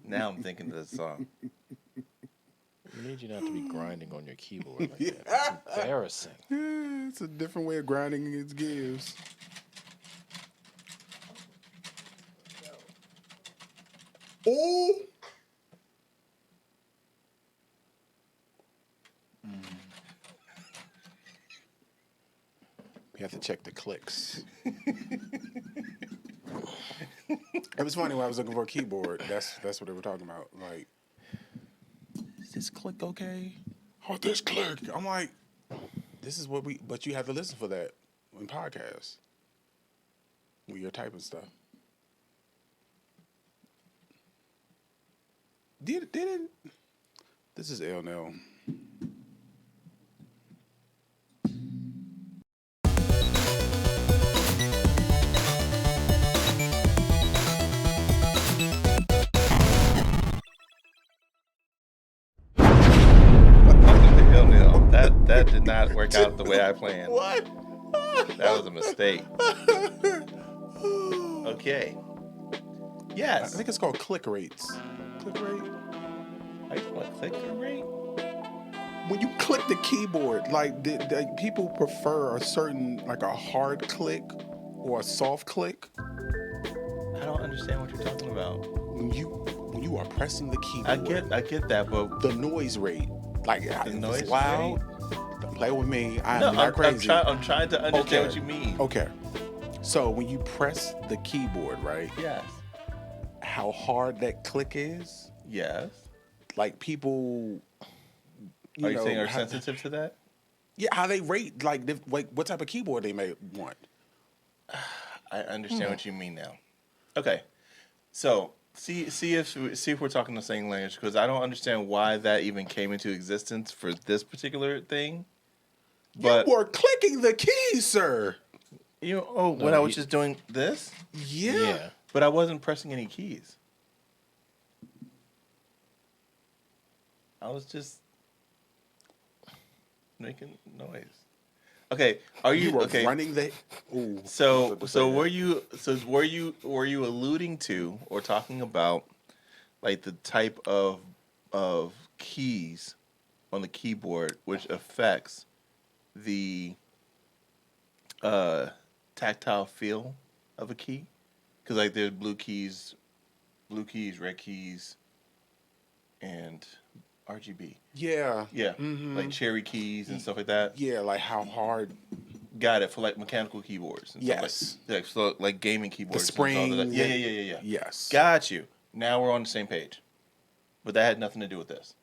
Now I'm thinking of this song. We need you not to be grinding on your keyboard like that. It's embarrassing. It's a different way of grinding its gears. Oh! We have to check the clicks. It was funny when I was looking for a keyboard. That's what they were talking about. Like, is this click okay? Oh, this click. I'm like, this is what we. But you have to listen for that in podcasts when you're typing stuff. Didn't. This is ILNL. Hell no. That did not work out the way I planned. What? That was a mistake. Okay. Yes. I think it's called click rates. Click rate? Are you talking about clicker rate? When you click the keyboard, like people prefer a certain, like a hard click or a soft click. I don't understand what you're talking about. When you are pressing the keyboard, I get that, but the noise rate, like the if noise it's loud. Don't play with me. I'm not crazy. I'm trying to understand what you mean. Okay. So when you press the keyboard, right? Yes. How hard that click is? Yes. Like people. Are you saying are sensitive to that? Yeah, how they rate, like what type of keyboard they may want. I understand what you mean now. Okay, so see if we're talking the same language, because I don't understand why that even came into existence for this particular thing. But you were clicking the keys, sir. When I was just doing this? Yeah. But I wasn't pressing any keys. I was just making noise. Okay, are you okay? Running the? Ooh, were you alluding to or talking about like the type of keys on the keyboard which affects the tactile feel of a key? Because like there's blue keys, red keys, and RGB. Yeah. Yeah. Mm-hmm. Like cherry keys and stuff like that. Yeah, like how hard. Got it, for like mechanical keyboards. And yes. Stuff so like gaming keyboards. The spring. And yeah. Yes. Got you. Now we're on the same page. But that had nothing to do with this.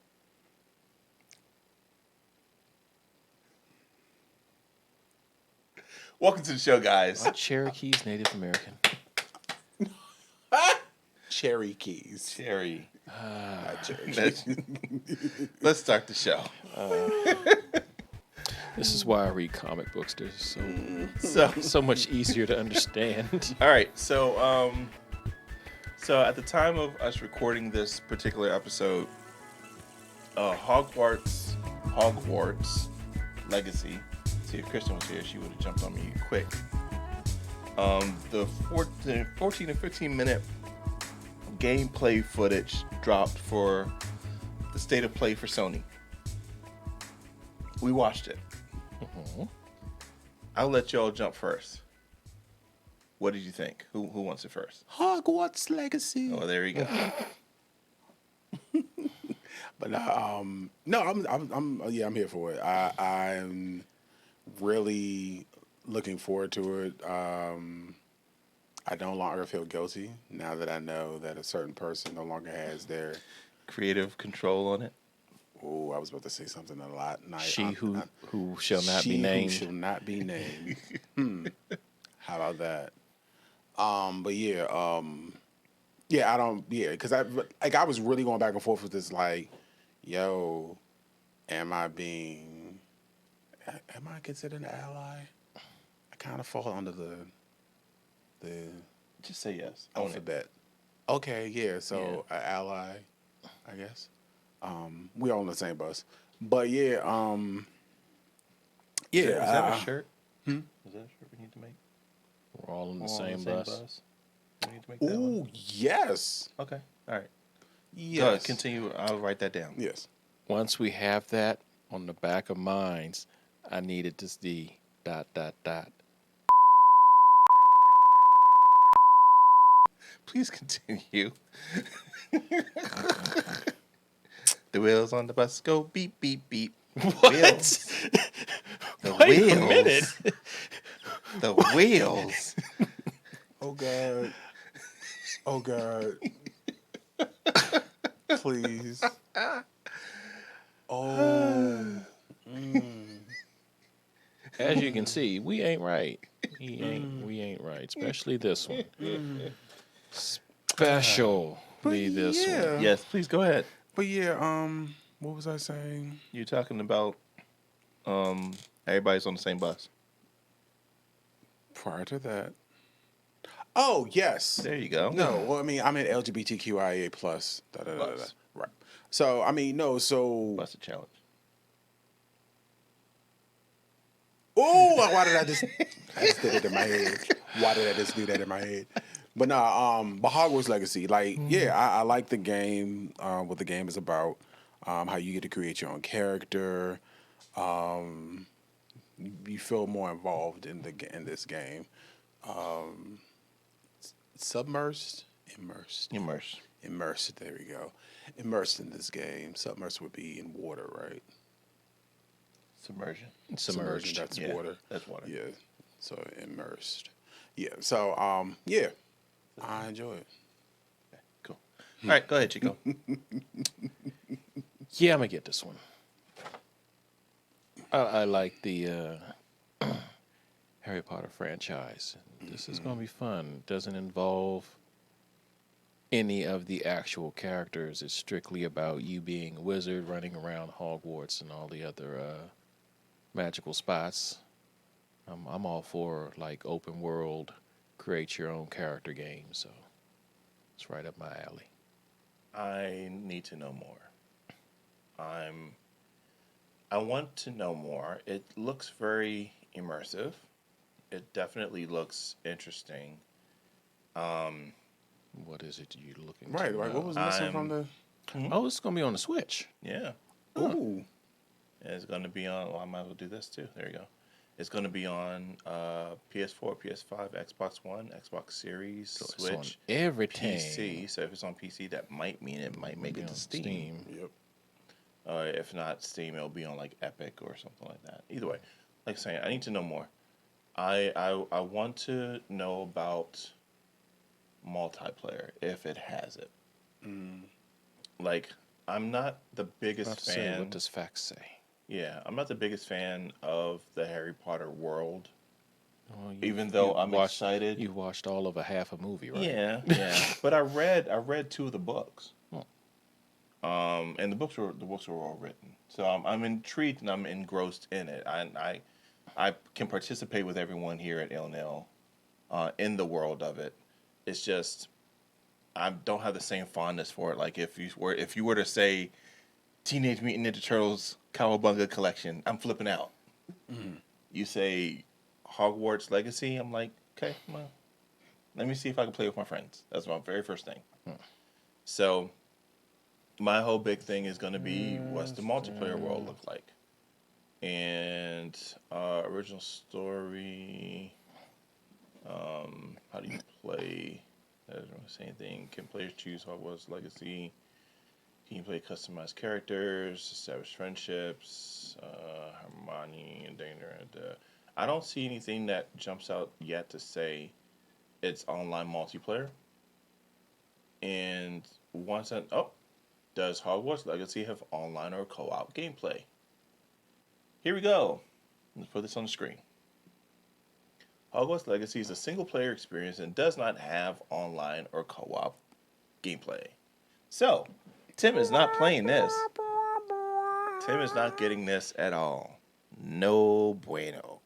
Welcome to the show, guys. Cherokee's Native American. Cherry keys. Cherry. Cherry. Let's start the show. This is why I read comic books. They're so much easier to understand. All right, so at the time of us recording this particular episode, Hogwarts Legacy. See, if Kristen was here, she would have jumped on me quick. The 14 to 15 minute gameplay footage dropped for the state of play for Sony. We watched it. Mm-hmm. I'll let y'all jump first. What did you think? Who wants it first? Hogwarts Legacy. Oh, there you go. But I'm here for it. I'm really looking forward to it. I no longer feel guilty now that I know that a certain person no longer has their creative control on it. Oh, I was about to say something a lot. Who shall not be named. Who shall not be named. How about that? But yeah, I don't. Yeah, because I was really going back and forth with this. Like, yo, am I considered an ally? I kind of fall under the just say yes. Alphabet. Okay, yeah. So an ally, I guess. We all on the same bus. But yeah, yeah. Is that a shirt? Is that a shirt we need to make? We're all on the All on same bus. We need to make that one. Ooh, yes. Okay. All right. Yes. Go ahead, continue. I'll write that down. Yes. Once we have that on the back of minds, I needed to see ... Please continue. The wheels on the bus go beep, beep, beep. What? Wheels. The Wait wheels. a minute. The wheels. Oh God. Oh God. Please. Oh. As you can see, we ain't right. We ain't right. Especially this one. Especially this yeah. one. Yes, please go ahead. But yeah, what was I saying? You're talking about everybody's on the same bus. Prior to that. Oh yes. There you go. No, well, I mean, I'm in LGBTQIA plus. Plus. Right. So I mean, no. So. Bus a challenge. Oh, why did I just did it in my head? Why did I just do that in my head? But nah, but Hogwarts Legacy, like, yeah, I like the game. What the game is about, how you get to create your own character. You feel more involved in this game. Submersed, immersed. There we go. Immersed in this game. Submersed would be in water, right? Submersion. Submerged. That's Yeah, water. that's water. Yeah. So immersed. Yeah. So yeah, I enjoy it. Cool. All right, go ahead, Chico. Yeah, I'm gonna get this one. I like the Harry Potter franchise. This is gonna be fun. It doesn't involve any of the actual characters. It's strictly about you being a wizard running around Hogwarts and all the other magical spots. I'm all for like open world, create your own character games. So it's right up my alley. I need to know more. I want to know more. It looks very immersive. It definitely looks interesting. What is it you're looking Right. to Like, know? what was missing from the? Oh, it's gonna be on the Switch. Yeah. Ooh. It's going to be on. Well, I might as well do this too. There you go. It's going to be on PS4, PS5, Xbox One, Xbox Series, So it's on Switch, everything. PC. So if it's on PC, that might mean it might make it to Steam. Yep. If not Steam, it'll be on like Epic or something like that. Either way, like I saying, I need to know more. I want to know about multiplayer if it has it. Like, I'm not the biggest About to say, fan. what does facts say? Yeah, I'm not the biggest fan of the Harry Potter world. Well, Even though I'm excited. You watched all of a half a movie, right? Yeah. But I read two of the books. And the books were well written. So I'm intrigued and I'm engrossed in it. I can participate with everyone here at ILNL in the world of it. It's just I don't have the same fondness for it. Like if you were to say Teenage Mutant Ninja Turtles Cowabunga Collection, I'm flipping out. You say Hogwarts Legacy, I'm like, okay, well, let me see if I can play with my friends. That's my very first thing. So my whole big thing is going to be what's the multiplayer world look like? And original story, how do you play? That doesn't really say anything. Can players choose Hogwarts Legacy? Can you play customized characters, establish friendships, Hermione and Danger? I don't see anything that jumps out yet to say it's online multiplayer. And does Hogwarts Legacy have online or co-op gameplay? Here we go. Let's put this on the screen. Hogwarts Legacy is a single-player experience and does not have online or co-op gameplay. So, Tim is not playing this. Tim is not getting this at all. No bueno.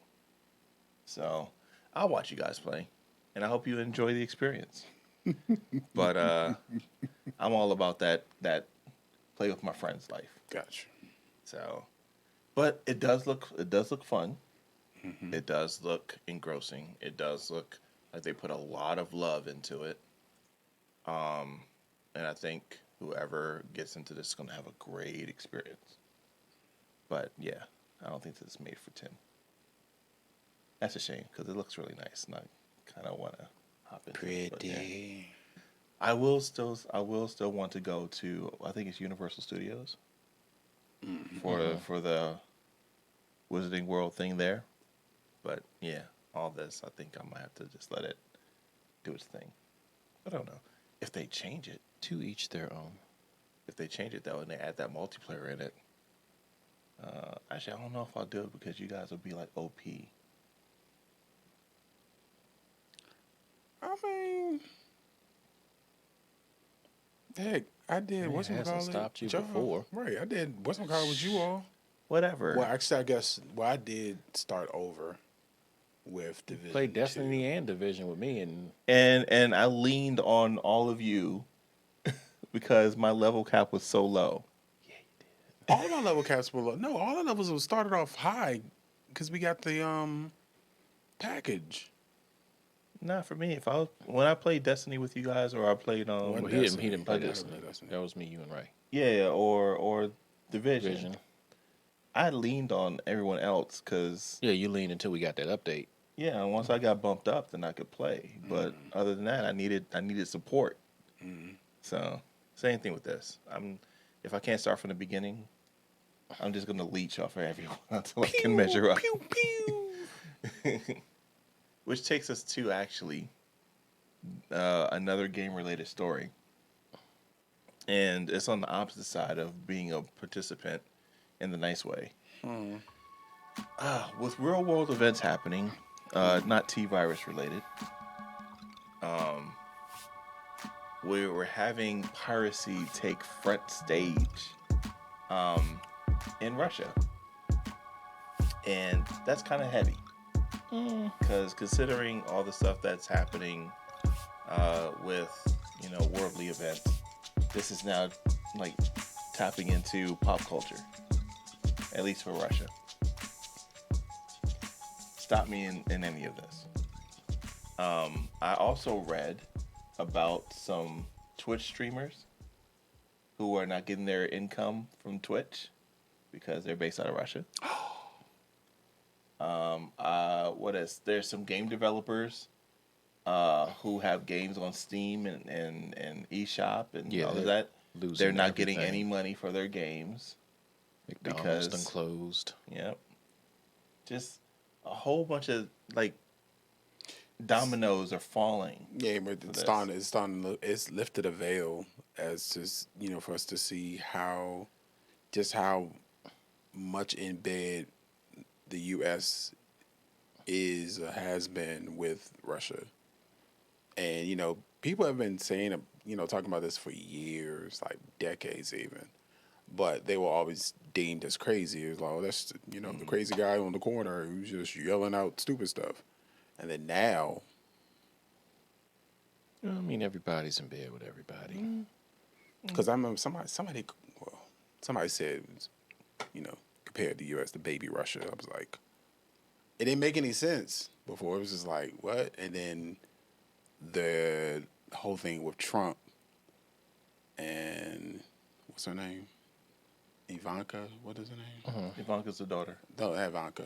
So, I'll watch you guys play, and I hope you enjoy the experience. But I'm all about that play with my friend's life. Gotcha. So, but it does look fun. It does look engrossing. It does look like they put a lot of love into it. And I think whoever gets into this is going to have a great experience. But yeah, I don't think this is made for 10. That's a shame because it looks really nice, and I kind of want to hop into it. But, yeah. Pretty. I will still want to go to, I think it's Universal Studios for the Wizarding World thing there. But yeah, all this, I think I might have to just let it do its thing. But I don't know if they change it. To each their own. If they change it though, and they add that multiplayer in it. Actually, I don't know if I'll do it because you guys will be like OP. I mean, heck, I did. It What's hasn't stopped you before. Right, I did. What's with you all? Whatever. Well, actually, I guess. Well, I did start over with Division. Played Destiny and Division with me, and and I leaned on all of you because my level cap was so low. All of my level caps were low. No, all the levels was started off high because we got the package. Not for me. When I played Destiny with you guys, or I played Well, well, Destiny. he didn't play I didn't Destiny. play Destiny. That was me, you, and Ray. yeah, or Division. Division. I leaned on everyone else because Yeah, you leaned until we got that update. yeah, once I got bumped up, then I could play. But other than that, I needed support. So same thing with this. If I can't start from the beginning, I'm just gonna leech off of everyone until I can measure up. Pew pew. Which takes us to actually another game related story. And it's on the opposite side of being a participant in the nice way. With real world events happening, not T-virus related, we were having piracy take front stage in Russia. And that's kind of heavy. Because considering all the stuff that's happening with, worldly events, this is now like tapping into pop culture, at least for Russia. Stop me in any of this. I also read about some Twitch streamers who are not getting their income from Twitch because they're based out of Russia. There's some game developers who have games on Steam and eShop and all of that. They're not getting any money for their games. McDonald's done closed. Yep. Just a whole bunch of dominoes are falling. Yeah, but it's lifted a veil as just for us to see how much in bed the U.S. has been with Russia, and people have been saying talking about this for years, like decades even, but they were always deemed as crazy. It was like, oh, that's the crazy guy on the corner who's just yelling out stupid stuff, and then now. I mean, everybody's in bed with everybody. Because I remember somebody said, compared the U.S. to baby Russia. I was like, it didn't make any sense before. It was just like, what? And then the whole thing with Trump and what's her name? Ivanka. What is her name? Ivanka's the daughter. No, not Ivanka.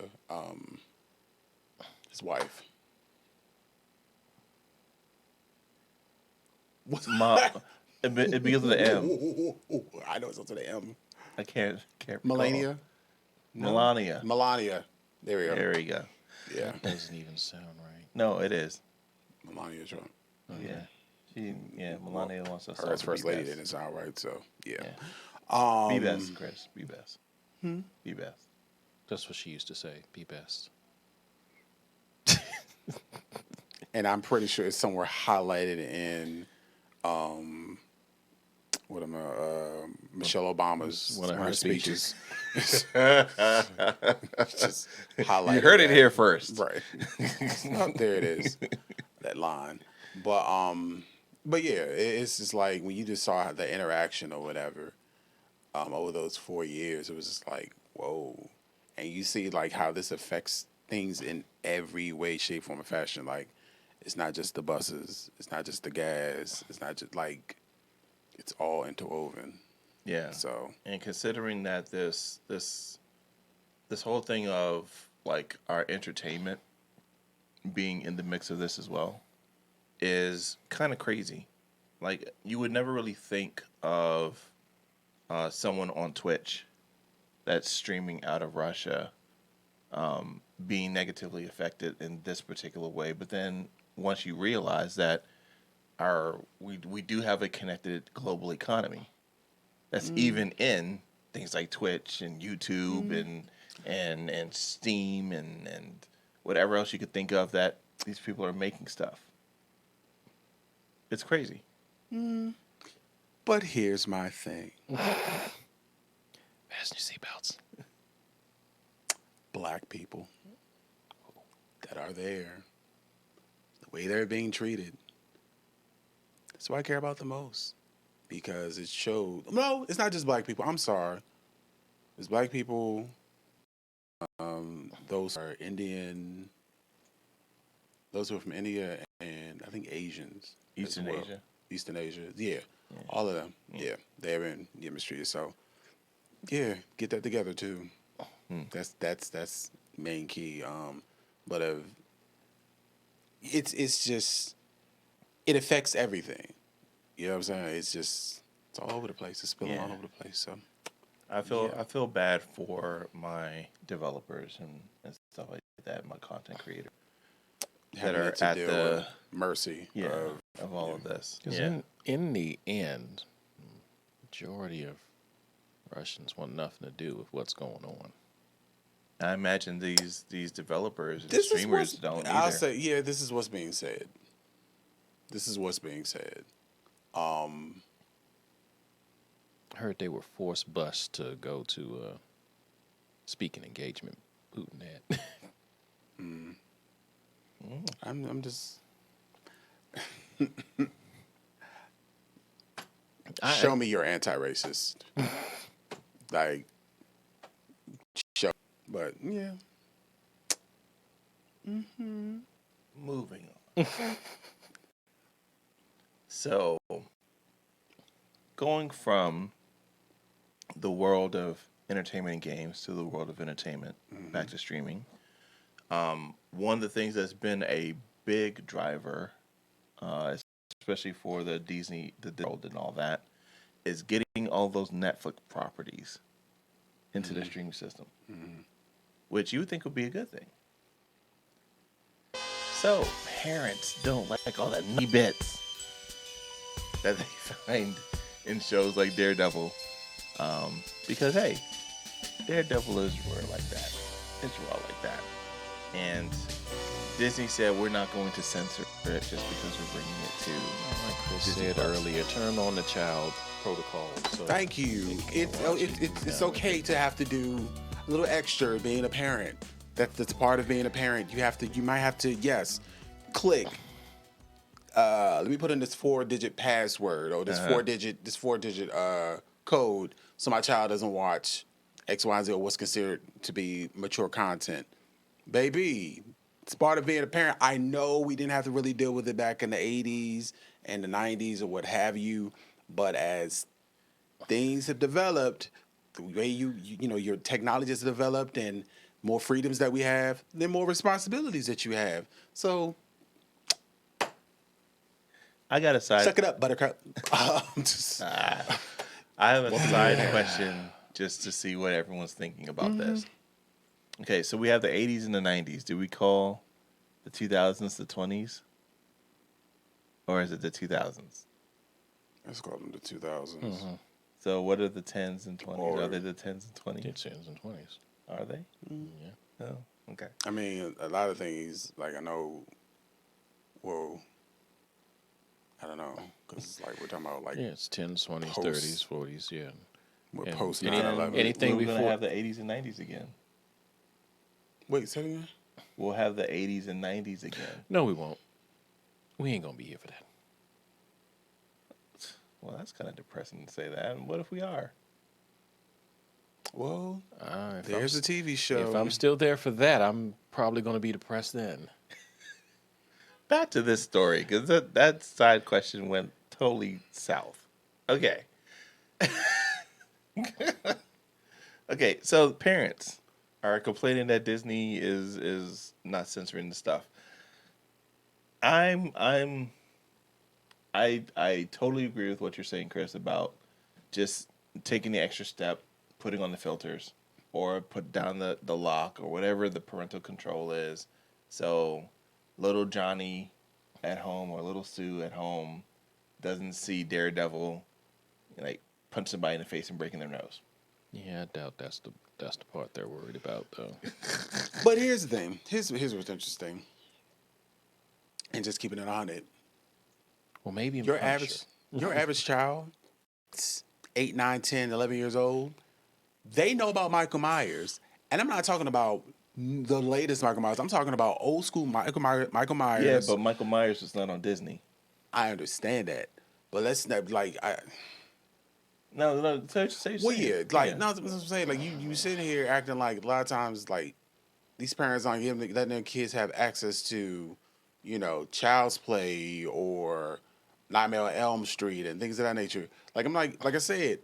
His wife. What's it begins with an M. I know it's up to the M. I can't recall. Melania. Melania. Melania. There we go. There we go. Yeah. That doesn't even sound right. No, it is. Melania Trump. Yeah. Melania wants us. Her as first lady didn't sound right, so yeah. Be best, Chris. Be best. Be best. That's what she used to say. Be best. And I'm pretty sure it's somewhere highlighted in Michelle Obama's one of her speeches. Just highlighted. You heard it here first, right? Oh, there it is, that line. But yeah, it's just like when you just saw the interaction or whatever. over those 4 years, it was just like, whoa. And you see like how this affects things in every way, shape, form, or fashion. Like, it's not just the buses, it's not just the gas, it's not just like, it's all interwoven. Yeah. So And considering that this whole thing of like our entertainment being in the mix of this as well is kind of crazy. Like you would never really think of someone on Twitch that's streaming out of Russia being negatively affected in this particular way. But then once you realize that we do have a connected global economy that's even in things like Twitch and YouTube and Steam and whatever else you could think of that these people are making stuff. It's crazy. but here's my thing. Fasten your seatbelts. Black people that are there, the way they're being treated. That's what I care about the most. Because it showed. No, it's not just black people. I'm sorry. It's black people. Those are Indian. Those who are from India and I think Asians. as Eastern well. Asia. Eastern Asia. Yeah. All of them. Yeah. They're in the industry. So, yeah, get that together too. That's main key. But it's just it affects everything. You know what I'm saying? It's all over the place. It's spilling all Yeah. over the place. So I feel bad for my developers and stuff like that, my content creators that having are to at deal the with mercy of all of this. Because Yeah. in the end, majority of Russians want nothing to do with what's going on. I imagine these developers and this is streamers what's, don't I'll either. say, yeah, this is what's being said. This is what's being said. I heard they were forced bus to go to speaking engagement. Putin had. I'm just show me you're anti-racist. Like show, but yeah. Moving on. So, going from the world of entertainment and games to the world of entertainment, back to streaming. One of the things that's been a big driver, especially for the Disney world and all that, is getting all those Netflix properties into the streaming system, which you would think would be a good thing. So parents don't like all that nutty bits that they find in shows like Daredevil, because hey, Daredevil is raw like that. It's raw like that, and Disney said we're not going to censor it just because we're bringing it to. Like Chris Disney said Plus. earlier, turn on the child protocol. So Thank you. It's okay to have to do a little extra being a parent. That's part of being a parent. You might have to, yes, click. Let me put in this 4-digit password or this 4-digit code so my child doesn't watch X, Y, and Z or what's considered to be mature content. Baby, it's part of being a parent. I know we didn't have to really deal with it back in the 80s and the 90s or what have you, but as things have developed, the way you know your technology has developed and more freedoms that we have, then more responsibilities that you have. So I got a side. suck it up, Buttercup. I have a side question just to see what everyone's thinking about this. Okay, so we have the 80s and the 90s. Do we call the 2000s the 20s? Or is it the 2000s? Let's call them the 2000s. So what are the 10s and 20s? Or- Are they the 10s and 20s? it's 10s and 20s. Are they? Yeah. Oh, okay. I mean, a lot of things, like I know, well, I don't know, because like we're talking about like Yeah, it's 10s, 20s, Post- 30s, 40s, yeah. we're and post any- 9/11. anything We're going to before- have the 80s and 90s again. Wait, say it again? We'll have the 80s and 90s again. No, we won't. We ain't going to be here for that. Well, that's kind of depressing to say that. What if we are? Well, If there's a TV show. If I'm still there for that, I'm probably going to be depressed then. Back to this story, because that side question went totally south. Okay. Okay, so parents are complaining that Disney is not censoring the stuff. I'm I'm I totally agree with what you're saying, Chris, about just taking the extra step, putting on the filters, or put down the lock or whatever the parental control is. So little Johnny at home or little Sue at home doesn't see Daredevil like punch somebody in the face and breaking their nose. Yeah, I doubt that's the part they're worried about, though. But here's the thing. Here's what's interesting. And just keeping it on it. Well, maybe in Your Punisher. average child, 8, 9, 10, 11 years old, they know about Michael Myers. And I'm not talking about the latest Michael Myers. I'm talking about old school Michael Yeah, Myers. but Michael Myers was not on Disney. I understand that. But let's not, like, No, say well, say it. yeah, like, no, I'm saying, like, you sitting here acting like a lot of times, like, these parents aren't letting their kids have access to, Child's Play or Nightmare on Elm Street and things of that nature. Like, like I said,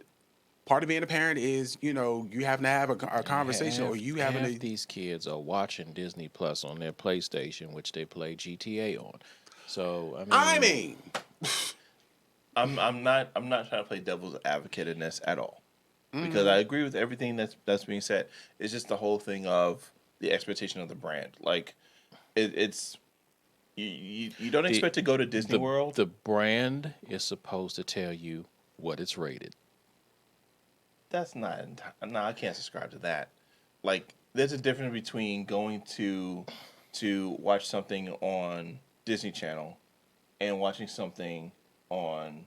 part of being a parent is, you having to have a conversation or you having half to. these kids are watching Disney Plus on their PlayStation, which they play GTA on. So I mean, I'm not trying to play devil's advocate in this at all, because I agree with everything that's being said. It's just the whole thing of the expectation of the brand. Like it's you don't expect to go to Disney World. the brand is supposed to tell you what it's rated. That's not. No, I can't subscribe to that. Like, there's a difference between going to watch something on Disney Channel and watching something on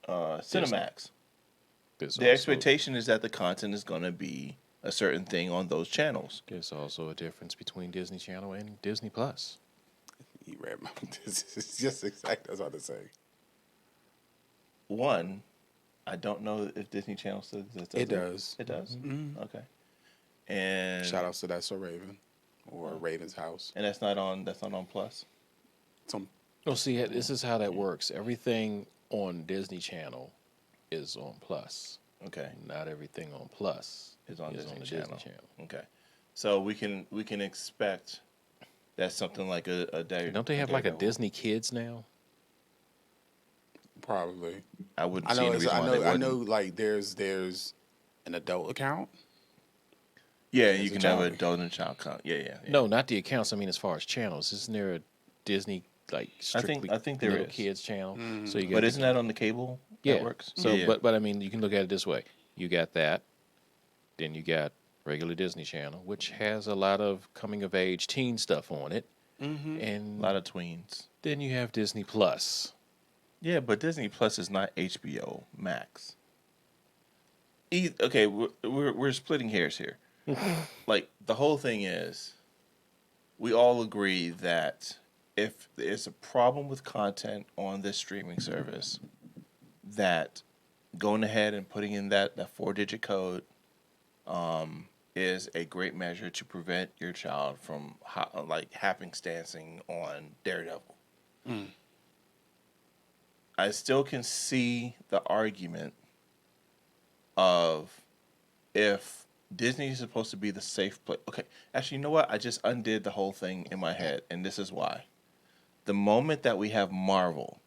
Cinemax. There's The expectation is that the content is going to be a certain thing on those channels. There's also a difference between Disney Channel and Disney Plus. you read my. This is just exactly what I was about to say. One, I don't know if Disney Channel still exists. It does. It does. Okay. And Shout outs to That's So Raven or Raven's House. and that's not on Plus. Some Well, see, this is how that works. Everything on Disney Channel is on Plus. Okay. Not everything on Plus Is on Disney the Channel. Disney Channel. Okay. So we can expect that something like a Don't they have like a Disney Kids now? probably. I wouldn't I see know. any reason why they I wouldn't. know. Like there's an adult account. Yeah, There's you a can have child. an adult and child count. Yeah. No, not the accounts. I mean, as far as channels, isn't there a Disney like strictly I think there little is. kids channel? So you got But the- isn't that on the cable yeah. networks? So, yeah. but I mean, you can look at it this way: you got that, then you got regular Disney Channel, which has a lot of coming of age teen stuff on it, a and lot of tweens. then you have Disney Plus. Yeah, but Disney Plus is not HBO Max. Okay, we're splitting hairs here. Like, the whole thing is, we all agree that if there's a problem with content on this streaming service, that going ahead and putting in that 4-digit code is a great measure to prevent your child from happenstancing on Daredevil. I still can see the argument of if Disney is supposed to be the safe place. Okay, actually, you know what? I just undid the whole thing in my head, and this is why. The moment that we have Marvel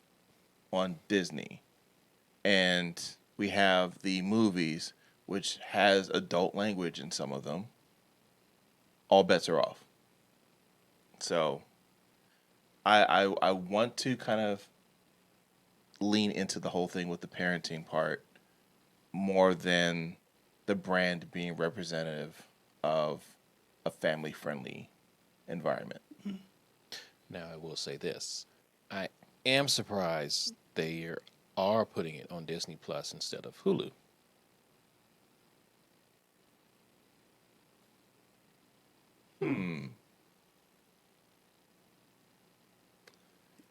on Disney, and we have the movies, which has adult language in some of them, all bets are off. So, I want to kind of lean into the whole thing with the parenting part more than the brand being representative of a family-friendly environment. Now, I will say this: I am surprised they are putting it on Disney Plus instead of Hulu.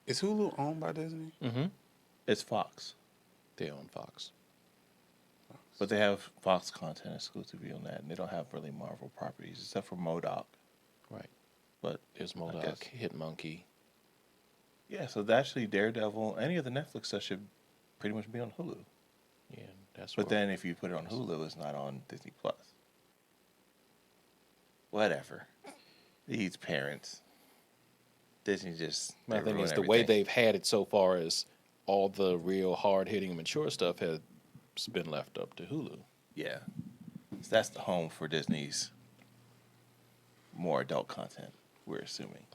Is Hulu owned by Disney? Mm-hmm. It's Fox. They own Fox. But they have Fox content exclusively on that, and they don't have really Marvel properties except for MODOK. Right. But There's I MODOK, guess- Hit Monkey. yeah, so actually Daredevil, any of the Netflix stuff should pretty much be on Hulu. Yeah, that's But where- then if you put it on Hulu, it's not on Disney Plus. Whatever. These parents. Disney just. My they thing ruin is the way everything. they've had it so far is all the real hard hitting mature stuff has been left up to Hulu. Yeah. So that's the home for Disney's more adult content, we're assuming.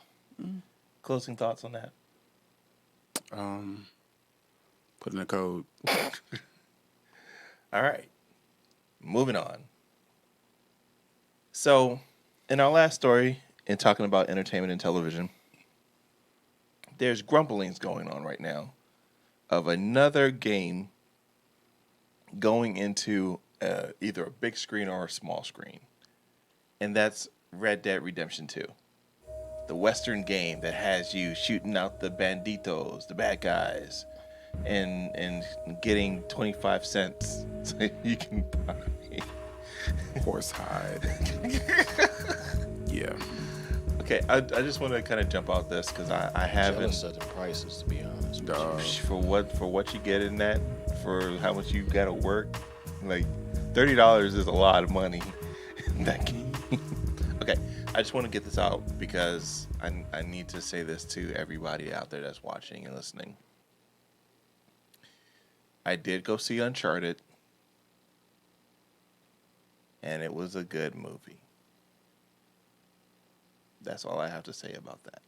Closing thoughts on that? Put in the code. All right. Moving on. So, in our last story, in talking about entertainment and television, there's grumblings going on right now of another game going into either a big screen or a small screen. And that's Red Dead Redemption 2. The Western game that has you shooting out the banditos, the bad guys, and getting 25 cents so you can buy. Horse hide. Yeah. Okay, I just want to kind of jump out this because I haven't Jealous of the prices, to be honest. Duh. for what you get in that, for how much you got to work, like $30 is a lot of money in that game. Okay, I just want to get this out because I need to say this to everybody out there that's watching and listening. I did go see Uncharted, and it was a good movie. That's all I have to say about that.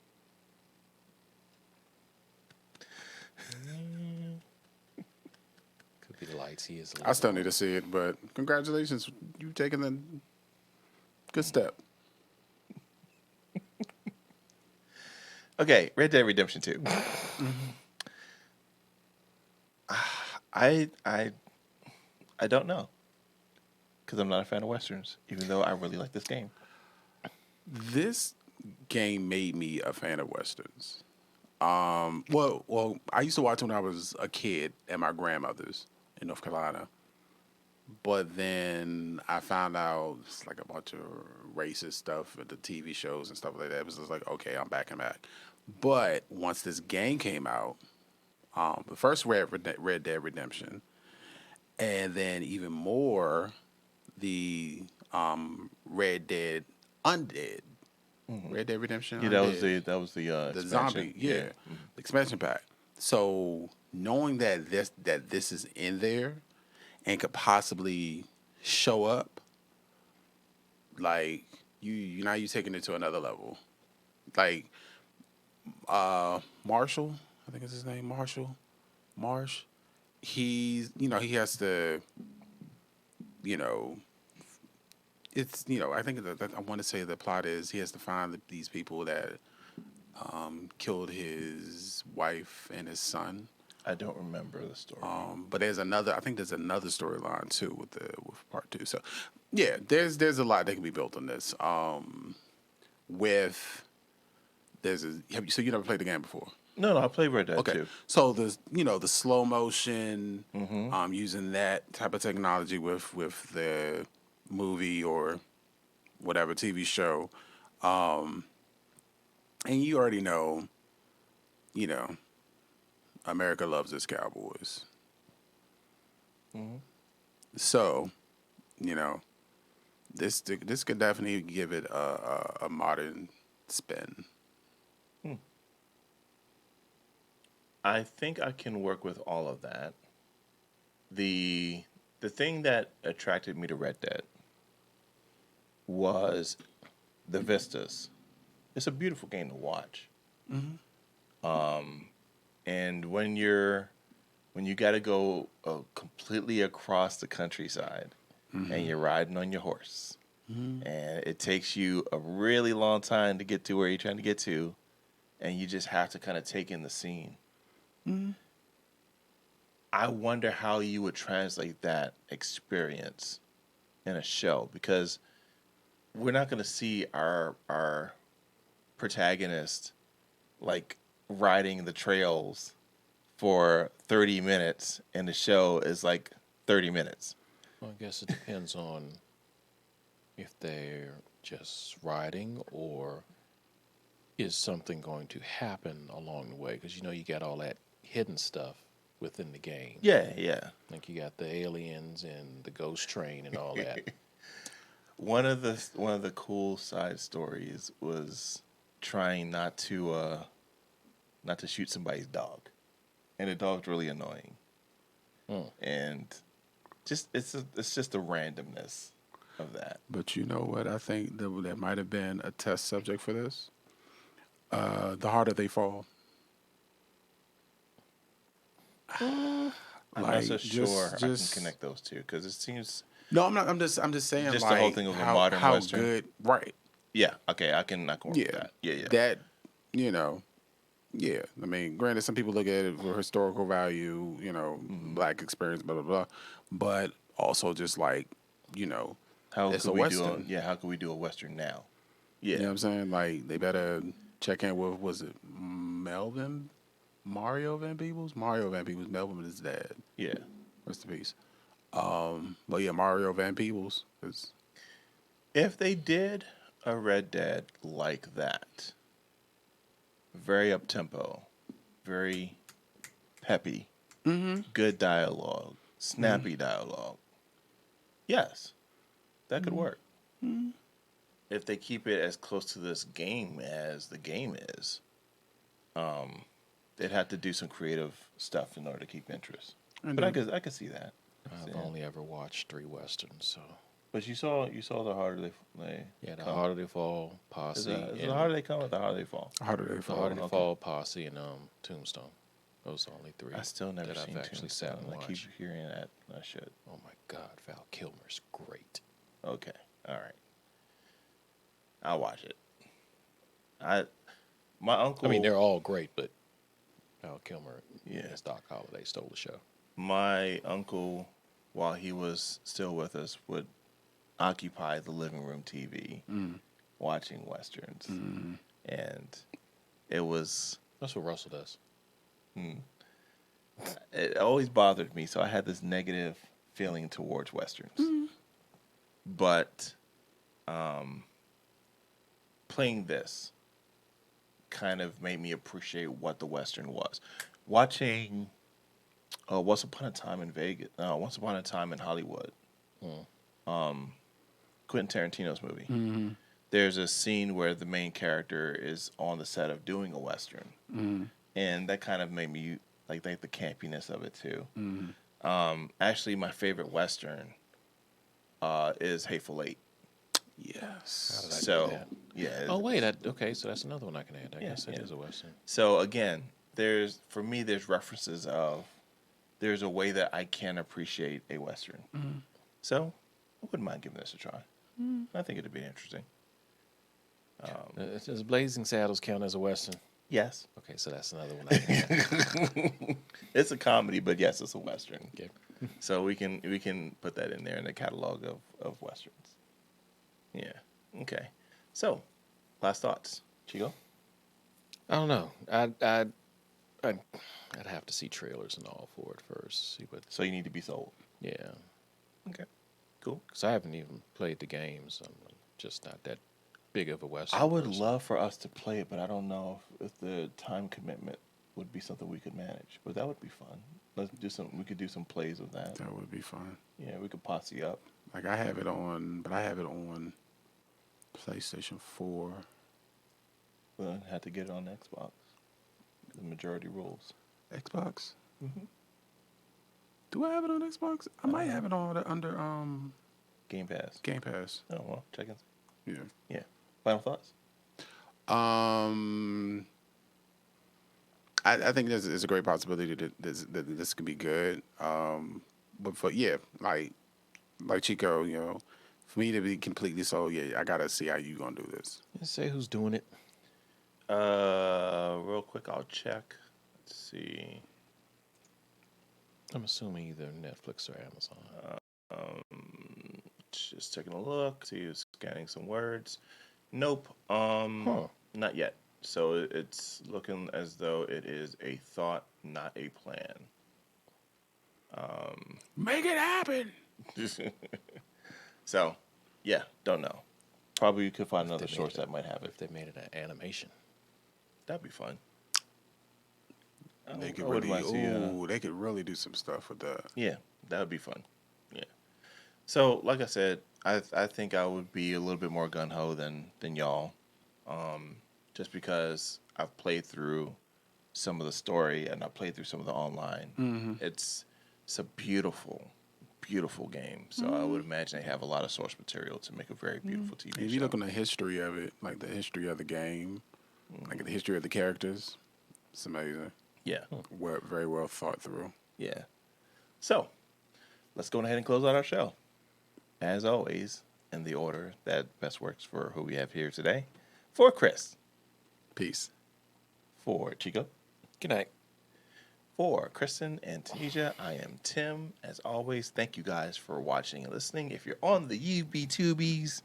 Could be the lights. He is. I still need to see it, but congratulations, you've taken the good step. Okay, Red Dead Redemption 2. I don't know, because I'm not a fan of westerns, even though I really like this game. This game made me a fan of westerns. Well, I used to watch when I was a kid at my grandmother's in North Carolina. But then I found out it's like a bunch of racist stuff with the TV shows and stuff like that. It was just like, okay, I'm back. But once this game came out, the first Red Dead Redemption, and then even more, the Red Dead Undead, Red Dead Redemption. Yeah, Undead. that was the The expansion. zombie, yeah, the expansion pack. So knowing that this is in there and could possibly show up, like you now you taking it to another level. Like Marshall, I think is his name, Marsh. He has to, it's I think that I want to say the plot is he has to find these people that killed his wife and his son. I don't remember the story. But there's another storyline too with part 2. So yeah, there's a lot that can be built on this. So you never played the game before? No, I played Red Dead Okay. too. So the slow motion, using that type of technology with the movie or whatever TV show, and you already know, America loves its cowboys. So, this could definitely give it a modern spin. I think I can work with all of that. The thing that attracted me to Red Dead was the vistas. It's a beautiful game to watch. And when you got to go completely across the countryside, and you're riding on your horse, and it takes you a really long time to get to where you're trying to get to, and you just have to kind of take in the scene. I wonder how you would translate that experience in a show, because we're not going to see our protagonist like riding the trails for 30 minutes and the show is like 30 minutes. Well, I guess it depends on if they're just riding or is something going to happen along the way? Because you got all that hidden stuff within the game. Yeah, yeah. Like you got the aliens and the ghost train and all that. One of the cool side stories was trying not to shoot somebody's dog, and the dog's really annoying, and it's just the randomness of that. But you know what? I think that might have been a test subject for this. The harder they fall. I'm not Like so sure I can just connect those two because it seems no, I'm not. I'm just saying just the whole like thing of a how modern how western. good, right? Yeah, okay, I can work with Yeah, that. Yeah, yeah. that you know, yeah. I mean, granted, some people look at it for historical value, black experience, blah blah blah, but also just like, you know, How it's could a we do western. how could we do a western now? You know Yeah, what I'm saying? Like they better check in with was it Melvin, Mario Van Peebles, Mario Van Peebles, Melvin is his dad. yeah. Rest in peace. But yeah, Mario Van Peebles is If they did a Red Dead like that, very up tempo, very peppy, good dialogue, snappy dialogue. Yes, that could work. If they keep it as close to this game as the game is, they'd have to do some creative stuff in order to keep interest. and But then I could see that. I could see I've that. only ever watched 3 westerns, so But you saw the harder they yeah, the come. Harder They Fall, Is, Posse, is the and harder they come or the harder they fall? harder they the fall. Harder They Okay. Fall, Posse, and Tombstone. Those are the only 3 I still never that I've seen actually sat Tombstone. and I keep watched. hearing that. I should. Oh my God, Val Kilmer's great. Okay. All right. I'll watch it. I my I mean, uncle they're all great, but Val Kilmer Yeah. as Doc Holliday stole the show. my uncle while he was still with us would occupy the living room TV watching westerns. And it was That's what Russell does. it always bothered me, so I had this negative feeling towards westerns. But playing this kind of made me appreciate what the western was. Watching Once Upon a Time in Vegas, Once Upon a Time in Hollywood, Quentin Tarantino's movie. There's a scene where the main character is on the set of doing a western, and that kind of made me like the campiness of it too. Actually, my favorite western is Hateful Eight. Yes. How did I So do that? yeah. Oh wait, okay, so that's another one I can add. I Yeah, guess that yeah. is a western. So again, there's references of there's a way that I can appreciate a western. So I wouldn't mind giving this a try. I think it'd be interesting. Does Blazing Saddles count as a western? Yes, Okay, so that's another one I can add. it's a comedy, but yes, it's a western. Okay. So we can put that in there in the catalog of westerns. Yeah. Okay. So, last thoughts, Chico. I don't know. I'd have to see trailers and all for it first. See what? So you need to be sold. Yeah, Okay. Cool. because I haven't even played the games. I'm just not that big of a western. I would person. love for us to play it, but I don't know if the time commitment would be something we could manage. But that would be fun. Let's do some. We could do some plays of that. That would be fun. Yeah, we could posse up. Like I have it on PlayStation 4. We'll have to get it on Xbox. The majority rules. Xbox. Do I have it on Xbox? I might have it on under Game Pass. Game Pass. Oh well, check in. Yeah. Yeah. Final thoughts. I think there's a great possibility that this could be good. But for like Chico, for me to be completely sold, yeah, I gotta see how you gonna do this. Just say who's doing it. Real quick, I'll check. Let's see. I'm assuming either Netflix or Amazon. Just taking a look. See, who's scanning some words. Nope. Huh. Not yet. So it's looking as though it is a thought, not a plan. Make it happen. So, yeah, don't know. Probably you could find another They made source it that might have If it. they made it an animation. That'd be fun. They could I wouldn't really, mind see, they could really do some stuff with that. yeah, that would be fun. Yeah. So, like I said, I think I would be a little bit more gun ho than y'all, just because I've played through some of the story and I played through some of the online. It's a beautiful, beautiful game. So I would imagine they have a lot of source material to make a very beautiful TV If show. you look on the history of it, like the history of the game, like the history of the characters, it's amazing. Yeah, Very well thought through. yeah. So let's go ahead and close out our show. As always, in the order that best works for who we have here today. For Chris. Peace. For Chico. Good night. For Kristen and Tanisha, I am Tim. As always, thank you guys for watching and listening. If you're on the UB2Bs,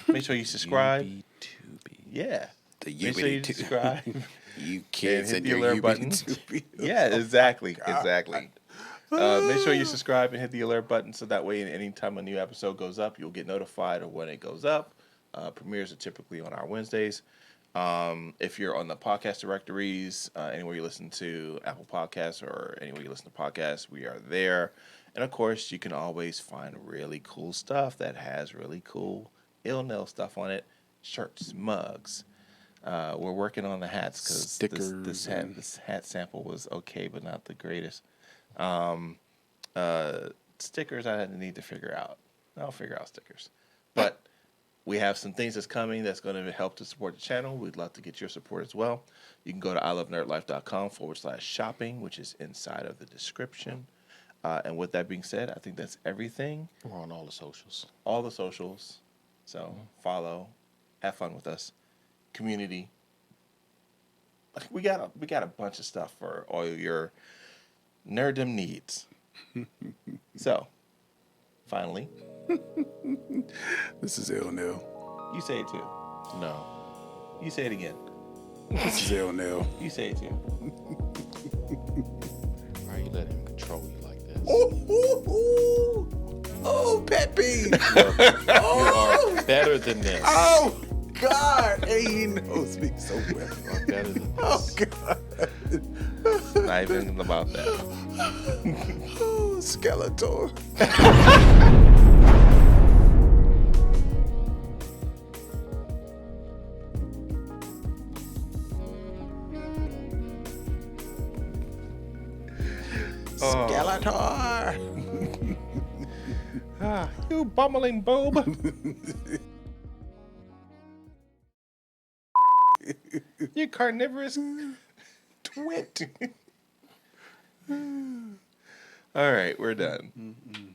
make sure you subscribe. UB2B. Yeah. The Make sure you subscribe. You kids hit and the your alert button. UB2B. Yeah, exactly. Exactly. Make sure you subscribe and hit the alert button so that way anytime a new episode goes up, you'll get notified of when it goes up. Premieres are typically on our Wednesdays. If you're on the podcast directories, anywhere you listen to Apple Podcasts or anywhere you listen to podcasts, we are there. And of course, you can always find really cool stuff that has really cool ILNL stuff on it. Shirts, mugs. We're working on the hats because Stickers this hat sample was okay, but not the greatest. Stickers I need to figure out. I'll figure out stickers. But we have some things that's coming that's going to help to support the channel. We'd love to get your support as well. You can go to ilovenerdlife.com/shopping, which is inside of the description. And with that being said, I think that's everything. We're on all the socials. All the socials. So follow, have fun with us. Community. We got a bunch of stuff for all your nerddom needs. So, finally, This is ILNL. you say it too. No. You say it again. This is ILNL. You say it too. Why are you letting him control you like this? Oh, pet peeve. You are better than this. Oh, God. Hey, he knows me so well. You are better than this. Oh, God. Not even about that. Oh, Skeletor. Skeletor. You bumbling boob. You carnivorous twit. All right, we're done.